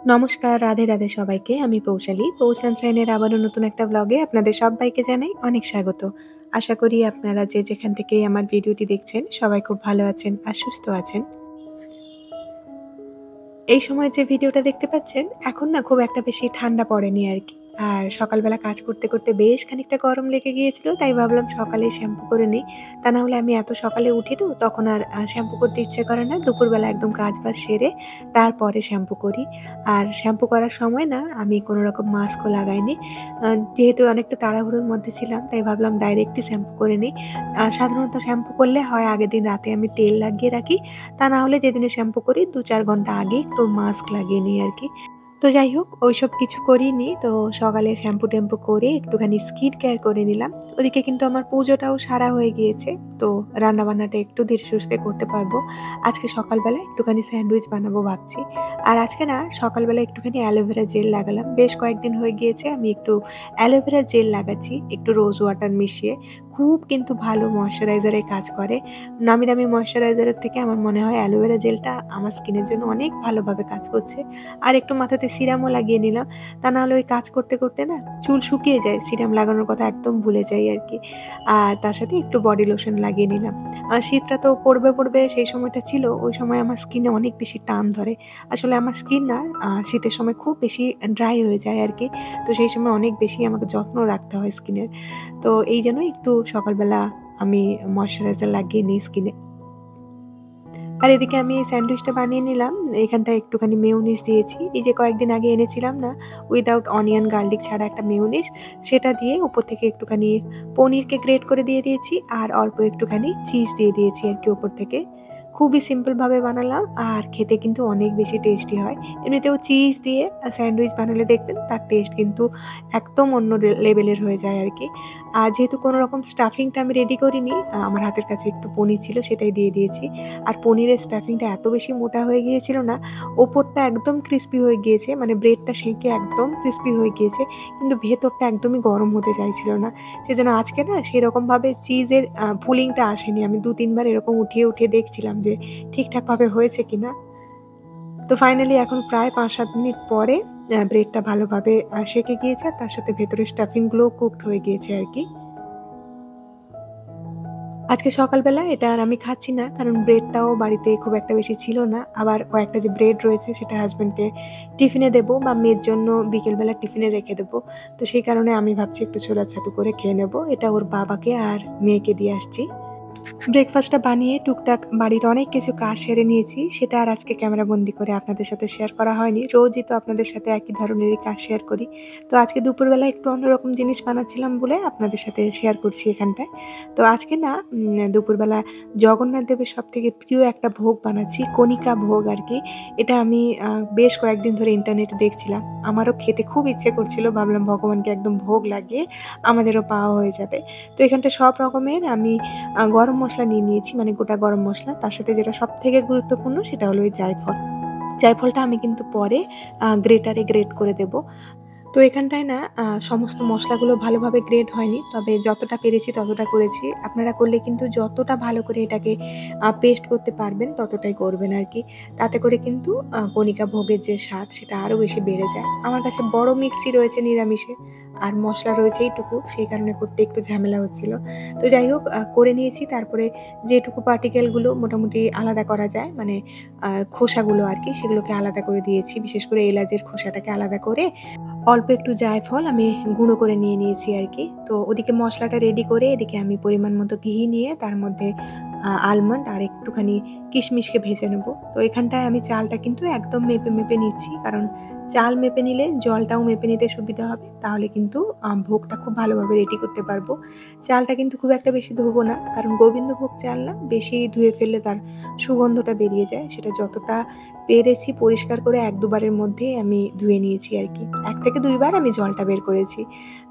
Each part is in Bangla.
নমস্কার, রাধে, রাধে সবাইকে। আমি পৌশালী। পৌষ সানশাইনের আবারও নতুন একটা ব্লগে আপনাদের সব্বাইকে জানাই অনেক স্বাগত। আশা করি আপনারা যে যেখান থেকেই আমার ভিডিওটি দেখছেন সবাই খুব ভালো আছেন আর সুস্থ আছেন। এই সময় যে ভিডিওটা দেখতে পাচ্ছেন, এখন না খুব একটা বেশি ঠান্ডা পড়েনি আরকি। আর সকালবেলা কাজ করতে, করতে বেশ খানিকটা গরম লেগে গিয়েছিল। তাই ভাবলাম সকালেই শ্যাম্পু করে নেই। তা না হলে আমি এত সকালে উঠি তো তখন আর শ্যাম্পু করতে ইচ্ছে করে না। দুপুরবেলা একদম কাজ-বাজ সেরে তারপরে শ্যাম্পু করি। আর শ্যাম্পু করার সময় না আমি কোনো রকম মাস্কও লাগাইনি। আ যেহেতু অনেকটা তাড়াহুড়োর মধ্যে ছিলাম তাই ভাবলাম ডাইরেক্টই শ্যাম্পু করে নিই। সাধারণত শ্যাম্পু করলে হয় আগের দিন রাতে আমি তেল লাগিয়ে রাখি। তা না হলে যেদিনে শ্যাম্পু করি ২-৪ ঘন্টা আগে একটু মাস্ক লাগিয়ে নিই আরকি। তো যাই হোক ওইসব কিছু করিনি। তো সকালে শ্যাম্পু-ট্যাম্পু করে একটুখানি স্কিন কেয়ার করে নিলাম। ওদিকে কিন্তু আমার পুজোটাও সারা হয়ে গিয়েছে। তো রান্নাবান্নাটা একটু ধীরে সুস্থে করতে পারবো। আজকে সকালবেলা একটুখানি স্যান্ডউইচ বানাবো ভাবছি। আর আজকে না সকালবেলা একটুখানি অ্যালোভেরা জেল লাগালাম। বেশ কয়েকদিন হয়ে গিয়েছে আমি একটু অ্যালোভেরা জেল লাগাচ্ছি, একটু রোজ ওয়াটার মিশিয়ে। খুব কিন্তু ভালো ময়েশ্চারাইজার এর কাজ করে। নামি দামি ময়েশ্চারাইজারের থেকে আমার মনে হয় অ্যালোভেরা জেলটা আমার স্কিনের জন্য অনেক ভালোভাবে কাজ করছে। আর একটু মাথাতে সিরামও লাগিয়ে নিলাম। তা নাহলে ওই কাজ করতে, করতে না চুল শুকিয়ে যায়। সিরাম লাগানোর কথা একদম ভুলে যাই আরকি। আর তার সাথে একটু বডি লোশন লাগিয়ে নিলাম। শীতটা তো পড়বে সেই সময়টা ছিল। ওই সময় আমার স্কিনে অনেক বেশি টান ধরে। আসলে আমার স্কিন না শীতের সময় খুব বেশি ড্রাই হয়ে যায় আরকি। তো সেই সময় অনেক বেশি আমাকে যত্ন রাখতে হয় স্কিনের। তো এইজন্য একটু সকালবেলা আমি ময়েশ্চারাইজার লাগিয়ে নিই স্কিনে। আর এদিকে আমি স্যান্ডউইচটা বানিয়ে নিলাম। এখানটায় একটুখানি মেয়োনিজ দিয়েছি। এই যে কয়েকদিন আগে এনেছিলাম না উইথআউট অনিয়ন গার্লিক ছাড়া একটা মেয়োনিজ, সেটা দিয়ে উপর থেকে একটুখানি পনিরকে গ্রেট করে দিয়ে দিয়েছি আর অল্প একটুখানি চিজ দিয়ে দিয়েছি আরকি উপর থেকে। খুবই সিম্পল ভাবে বানালাম আর খেতে কিন্তু অনেক বেশি টেস্টি হয়। এমনিতেও চিজ দিয়ে স্যান্ডউইচ বানালে দেখবেন তার টেস্ট কিন্তু একদম অন্য লেভেলের হয়ে যায় আরকি। আর যেহেতু কোনো রকম স্টাফিংটা আমি রেডি করিনি, আমার হাতের কাছে একটু পনির ছিল সেটাই দিয়ে দিয়েছি। আর পনিরের স্টাফিংটা এত বেশি মোটা হয়ে গিয়েছিল না, ওপরটা একদম ক্রিসপি হয়ে গিয়েছে, মানে ব্রেডটা সেঁকে একদম ক্রিসপি হয়ে গিয়েছে। কিন্তু ভেতরটা একদমই গরম হতে চাইছিল না। সেজন্য আজকে না সেরকমভাবে চিজের পুলিংটা আসেনি। আমি ২-৩ বার এরকম উঠিয়ে, উঠিয়ে দেখছিলাম যে ঠিকঠাকভাবে হয়েছে কিনা। তো ফাইনালি এখন প্রায় ৫-৭ মিনিট পরে ব্রেডটা ভালোভাবে সেঁকে গিয়েছে আর তার সাথে ভেতরের স্টাফিং গুলোও কুকড হয়ে গিয়েছে আরকি। আজকে সকালবেলা এটা আর আমি খাচ্ছি না। কারণ ব্রেডটাও বাড়িতে খুব একটা বেশি ছিল না। আবার কয়েকটা যে ব্রেড রয়েছে সেটা হাসব্যান্ডকে টিফিনে দেবো বা মেয়ের জন্য বিকেলবেলা টিফিনে রেখে দেবো। তো সেই কারণে আমি ভাবছি একটু ছোলাছাতু করে খেয়ে নেবো। এটা ওর বাবাকে আর মেয়েকে দিয়ে আসছি। ব্রেকফাস্টটা বানিয়ে টুকটাক বাড়ির অনেক কিছু কাজ সেরে নিয়েছি। সেটা আর আজকে ক্যামেরাবন্দি করে আপনাদের সাথে শেয়ার করা হয়নি। রোজই তো আপনাদের সাথে একই ধরনেরই কাজ শেয়ার করি। তো আজকে দুপুরবেলা একটু অন্যরকম জিনিস বানাচ্ছিলাম বলে আপনাদের সাথে শেয়ার করছি এখানটায়। তো আজকে না দুপুরবেলা জগন্নাথ দেবের সবথেকে প্রিয় একটা ভোগ বানাচ্ছি, কণিকা ভোগ আরকি। এটা আমি বেশ কয়েকদিন ধরে ইন্টারনেটে দেখছিলাম। আমারও খেতে খুব ইচ্ছে করছিল। ভাবলাম ভগবানকে একদম ভোগ লাগিয়ে আমাদেরও পাওয়া হয়ে যাবে। তো এখানটায় সব রকমের আমি গরম মসলা নিয়ে নিয়েছি, মানে গোটা গরম মসলা। তার সাথে যেটা সবথেকে গুরুত্বপূর্ণ সেটা হলো এই জায়ফল। জায়ফলটা আমি কিন্তু পরে গ্রেটারে গ্রেট করে দেব। তো এখানটায় না সমস্ত মসলাগুলো ভালোভাবে গ্রেট হয়নি। তবে যতটা পেরেছি ততটা করেছি। আপনারা করলে কিন্তু যতটা ভালো করে এটাকে পেস্ট করতে পারবেন ততটাই করবেন আরকি। তাতে করে কিন্তু কণিকা ভোগের যে স্বাদ সেটা আরো বেশি বেড়ে যায়। আমার কাছে বড় মিক্সি রয়েছে নিরামিষে আর মসলা রয়েছে এইটুকু, সেই কারণে করতে একটু ঝামেলা হচ্ছিল। তো যাই হোক করে নিয়েছি। তারপরে যেটুকু পার্টিকেল গুলো মোটামুটি আলাদা করা যায়, মানে খোসাগুলো আরকি সেগুলোকে আলাদা করে দিয়েছি। বিশেষ করে এলাচের খোসাটাকে আলাদা করে অল্প একটু জায়ফল আমি গুঁড়ো করে নিয়ে নিয়েছি আরকি। তো ওদিকে মসলাটা রেডি করে এদিকে আমি পরিমাণ মতো ঘি নিয়ে তার মধ্যে আলমন্ড আর একটুখানি কিশমিশকে ভেজে নেব। তো এখানটায় আমি চালটা কিন্তু একদম মেপে, মেপে নিচ্ছি। কারণ চাল মেপে নিলে জলটাও মেপে নিতে সুবিধা হবে। তাহলে কিন্তু ভোগটা খুব ভালোভাবে রেডি করতে পারবো। চালটা কিন্তু খুব একটা বেশি ধোবো না। কারণ গোবিন্দভোগ চাল না বেশি ধুয়ে ফেললে তার সুগন্ধটা বেরিয়ে যায়। সেটা যতটা পেরেছি পরিষ্কার করে ১-২ বারের মধ্যেই আমি ধুয়ে নিয়েছি আরকি। ১ থেকে ২ বার আমি জলটা বের করেছি।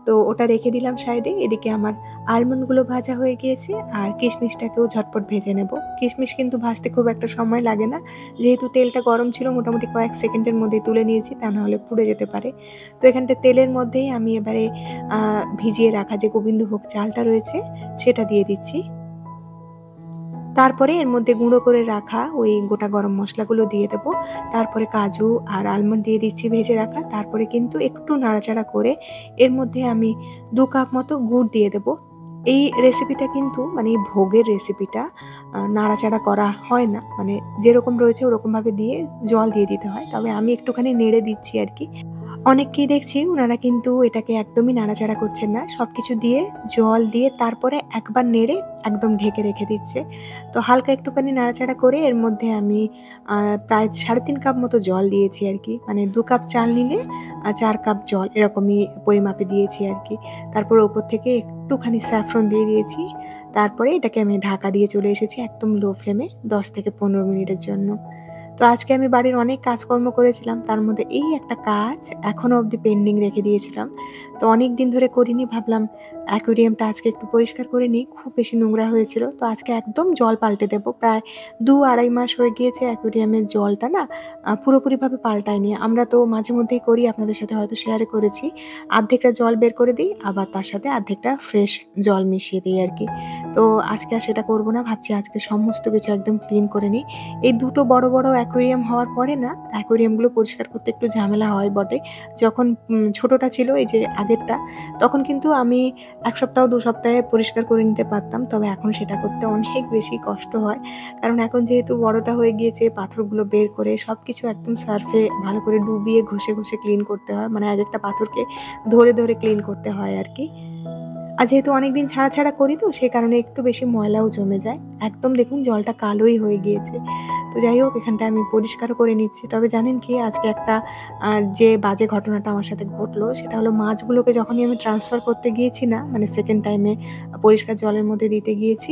তো ওটা রেখে দিলাম সাইডে। এদিকে আমার আলমন্ডগুলো ভাজা হয়ে গিয়েছে আর কিশমিশটাকেও ঝটপট ভেজে নেব। কিশমিশ কিন্তু ভাজতে খুব একটা সময় লাগে না। যেহেতু তেলটা গরম ছিল মোটামুটি কয়েক সেকেন্ডের মধ্যেই তুলে নিয়েছি, তা নাহলে পুড়ে যেতে পারে। তো এখানটায় তেলের মধ্যেই আমি এবারে ভিজিয়ে রাখা যে গোবিন্দভোগ চালটা রয়েছে সেটা দিয়ে দিচ্ছি। তারপরে এর মধ্যে গুঁড়ো করে রাখা ওই গোটা গরম মসলাগুলো দিয়ে দেবো। তারপরে কাজু আর আলমন্ড দিয়ে দিচ্ছি ভেজে রাখা। তারপরে কিন্তু একটু নাড়াচাড়া করে এর মধ্যে আমি ২ কাপ মতো গুড় দিয়ে দেবো। এই রেসিপিটা কিন্তু মানে এই ভোগের রেসিপিটা নাড়াচাড়া করা হয় না। মানে যেরকম রয়েছে ওরকমভাবে দিয়ে জল দিয়ে দিতে হয়। তবে আমি একটুখানি নেড়ে দিচ্ছি আরকি। অনেককেই দেখছি উনারা কিন্তু এটাকে একদমই নাড়াচাড়া করছেন না। সবকিছু দিয়ে, জল দিয়ে তারপরে একবার নেড়ে একদম ঢেকে রেখে দিচ্ছে। তো হালকা একটুখানি নাড়াচাড়া করে এর মধ্যে আমি প্রায় ৩.৫ কাপ মতো জল দিয়েছি আরকি। মানে ২ কাপ চাল নিলে ৪ কাপ জল এরকমই পরিমাপে দিয়েছি আরকি। তারপর ওপর থেকে একটুখানি স্যাফরন দিয়ে দিয়েছি। তারপরে এটাকে আমি ঢাকা দিয়ে চলে এসেছি একদম লো ফ্লেমে ১০ থেকে ১৫ মিনিটের জন্য। তো আজকে আমি বাড়ির অনেক কাজকর্ম করেছিলাম। তার মধ্যে এই একটা কাজ এখনো অবধি পেন্ডিং রেখে দিয়েছিলাম। তো অনেকদিন ধরে করিনি, ভাবলাম অ্যাকোয়ারিয়ামটা আজকে একটু পরিষ্কার করে নিই। খুব বেশি নোংরা হয়েছিল। তো আজকে একদম জল পাল্টে দেব। প্রায় ২-২.৫ মাস হয়ে গিয়েছে অ্যাকোয়ারিয়ামের জলটা না পুরোপুরিভাবে পাল্টাইনি। আমরা তো মাঝে মধ্যেই করি, আপনাদের সাথে হয়তো শেয়ার করেছি। আর্ধেকটা জল বের করে দিই, আবার তার সাথে আর্ধেকটা ফ্রেশ জল মিশিয়ে দিই আরকি। তো আজকে আর সেটা করব না। ভাবছি আজকে সমস্ত কিছু একদম ক্লিন করে নিই। এই দুটো বড়, বড় অ্যাকোয়ারিয়াম হওয়ার পরে না অ্যাকোয়ারিয়ামগুলো পরিষ্কার করতে একটু ঝামেলা হয় বটে। যখন ছোটটা ছিল এই যে আগেরটা, তখন কিন্তু আমি ১ সপ্তাহ ২ সপ্তাহে পরিষ্কার করে নিতে পারতাম। তবে এখন সেটা করতে অনেক বেশি কষ্ট হয়। কারণ এখন যেহেতু বড়টা হয়ে গিয়েছে, পাথরগুলো বের করে সবকিছু একদম সার্ফে ভালো করে ডুবিয়ে ঘষে, ঘষে ক্লিন করতে হয়। মানে একেকটা পাথরকে ধরে, ধরে ক্লিন করতে হয় আরকি। আর যেহেতু অনেকদিন ছাড়া, ছাড়া করি তো সে কারণে একটু বেশি ময়লাও জমে যায়। একদম দেখুন জলটা কালোই হয়ে গিয়েছে। তো যাই হোক এখানটা আমি পরিষ্কারও করে নিচ্ছি। তবে জানেন কি আজকে একটা আ যে বাজে ঘটনাটা আমার সাথে ঘটলো সেটা হলো মাছগুলোকে যখনই আমি ট্রান্সফার করতে গিয়েছি না, মানে 2nd টাইমে পরিষ্কার জলের মধ্যে দিতে গিয়েছি,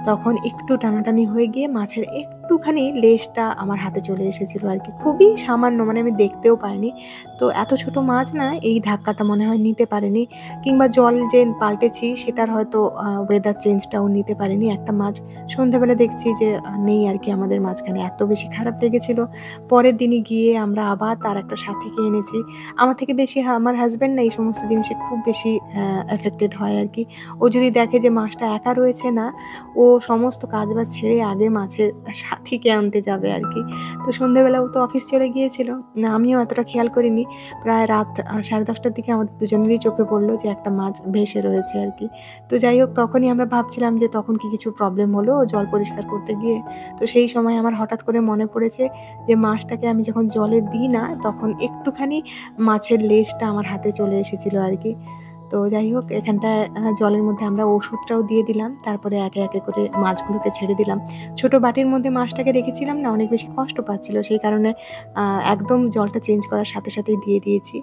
তখন একটু টানাটানি হয়ে গিয়ে মাছের একটুখানি লেজটা আমার হাতে চলে এসেছিল আরকি। খুবই সামান্য, মানে আমি দেখতেও পাইনি। তো এত ছোট মাছ না এই ধাক্কাটা মনে হয় নিতে পারেনি। কিংবা জল যে পাল্টেছি সেটার হয়তো ওয়েদার চেঞ্জটাও নিতে পারেনি। একটা মাছ সন্ধ্যাবেলা দেখছি যে নেই আরকি আমাদের মাঝখানে। এত বেশি খারাপ লেগেছিল। পরের দিনই গিয়ে আমরা আবার তার একটা সাথীকে এনেছি। আমার থেকে বেশি আমার হাসব্যান্ড না এই সমস্ত জিনিসে খুব বেশি এফেক্টেড হয় আরকি। ও যদি দেখে যে মাছটা একা রয়েছে না, ও সমস্ত কাজবাজ ছেড়ে আগে মাছের সাথীকে আনতে যাবে আরকি। তো সন্ধ্যাবেলা ও তো অফিস চলে গিয়েছিল। না আমিও এতটা খেয়াল করিনি। প্রায় রাত 10:30টার দিকে আমাদের দুজনেরই চোখে পড়ল যে একটা মাছ ভেসে রয়েছে আরকি। তো যাই হোক তখনই আমরা ভাবছিলাম যে তখন কি কিছু প্রবলেম হলো জল পরিষ্কার করতে গিয়ে? তো সেই সময় আমার হঠাৎ করে মনে পড়েছে যে মাছটাকে আমি যখন জলে দিই না তখন একটুখানি মাছের লেজটা আমার হাতে চলে এসেছিল আরকি। তো যাই হোক এখানটায় জলের মধ্যে আমরা ওষুধটাও দিয়ে দিলাম। তারপরে একে, একে করে মাছগুলোকে ছেড়ে দিলাম। ছোট বাটির মধ্যে মাছটাকে রেখেছিলাম না, অনেক বেশি কষ্ট পাচ্ছিল। সেই কারণে একদম জলটা চেঞ্জ করার সাথে সাথেই দিয়ে দিয়েছি।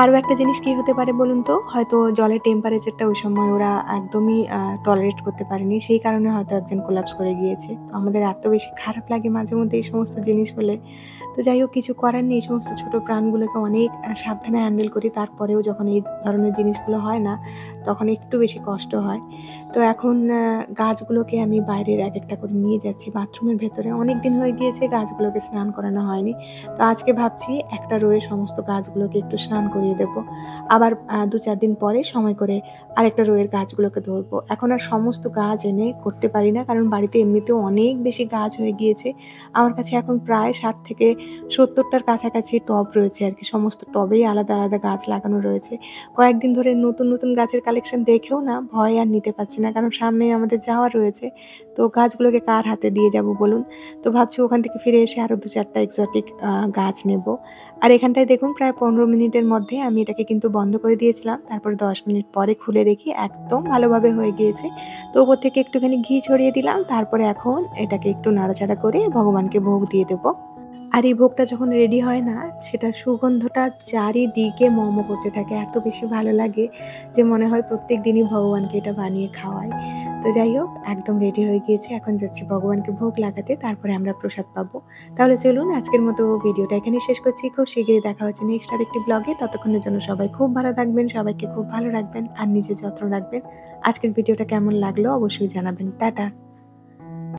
আরো একটা জিনিস কি হতে পারে বলুন তো? হয়তো জলের টেম্পারেচারটা ওই সময় ওরা একদমই টলারেট করতে পারেনি। সেই কারণে হয়তো একজন কোলাপস করে গিয়েছে। তো আমাদের এত বেশি খারাপ লাগে মাঝে মধ্যে এই সমস্ত জিনিস হলে। তো যাই হোক কিছু করার নেই। এই সমস্ত ছোট প্রাণগুলোকে অনেক সাবধানে হ্যান্ডেল করি। তারপরেও যখন এই ধরনের জিনিসগুলো হয় না, তখন একটু বেশি কষ্ট হয়। তো এখন গাছগুলোকে আমি বাইরের একেকটা করে নিয়ে যাচ্ছি বাথরুমের ভেতরে। অনেকদিন হয়ে গিয়েছে গাছগুলোকে স্নান করানো হয়নি। তো আজকে ভাবছি একটা রোয়ে সমস্ত গাছগুলোকে একটু স্নান করিয়ে দেবো। আবার ২-৪ দিন পরে সময় করে আরেকটা রোয়ের গাছগুলোকে ধরবো। এখন আর সমস্ত গাছ এনে করতে পারি না। কারণ বাড়িতে এমনিতেও অনেক বেশি গাছ হয়ে গিয়েছে। আমার কাছে এখন প্রায় ৬০ থেকে ৭০ টার কাছাকাছি টব রয়েছে আরকি। সমস্ত টবেই আলাদা, আলাদা গাছ লাগানো রয়েছে। কয়েকদিন ধরে নতুন, নতুন গাছের কালেকশন দেখেও না ভয় আর নিতে পারছি না। কারণ সামনেই আমাদের যাওয়া রয়েছে। তো গাছগুলোকে কার হাতে দিয়ে যাবো বলুন? তো ভাবছি ওখান থেকে ফিরে এসে আরো ২-৪ টা এক্সোটিক গাছ নেবো। আর এখানটায় দেখুন প্রায় ১৫ মিনিটের মধ্যে আমি এটাকে কিন্তু বন্ধ করে দিয়েছিলাম। তারপরে ১০ মিনিট পরে খুলে দেখি একদম ভালোভাবে হয়ে গিয়েছে। তো ওপর থেকে একটুখানি ঘি ছড়িয়ে দিলাম। তারপরে এখন এটাকে একটু নাড়াচাড়া করে ভগবানকে ভোগ দিয়ে দেবো। আর এই ভোগটা যখন রেডি হয় না, সেটার সুগন্ধটা চারিদিকে ম করতে থাকে। এত বেশি ভালো লাগে যে মনে হয় প্রত্যেক দিনই ভগবানকে এটা বানিয়ে খাওয়াই। তো যাই হোক একদম রেডি হয়ে গিয়েছে। এখন যাচ্ছি ভগবানকে ভোগ লাগাতে, তারপরে আমরা প্রসাদ পাবো। তাহলে চলুন আজকের মতো ভিডিওটা এখানেই শেষ করছি। খুব শিগগিরই দেখা হচ্ছে নেক্সট আরেকটি ব্লগে। ততক্ষণের জন্য সবাই খুব ভালো থাকবেন, সবাইকে খুব ভালো রাখবেন আর নিজের যত্ন রাখবেন। আজকের ভিডিওটা কেমন লাগলো অবশ্যই জানাবেন। টাটা।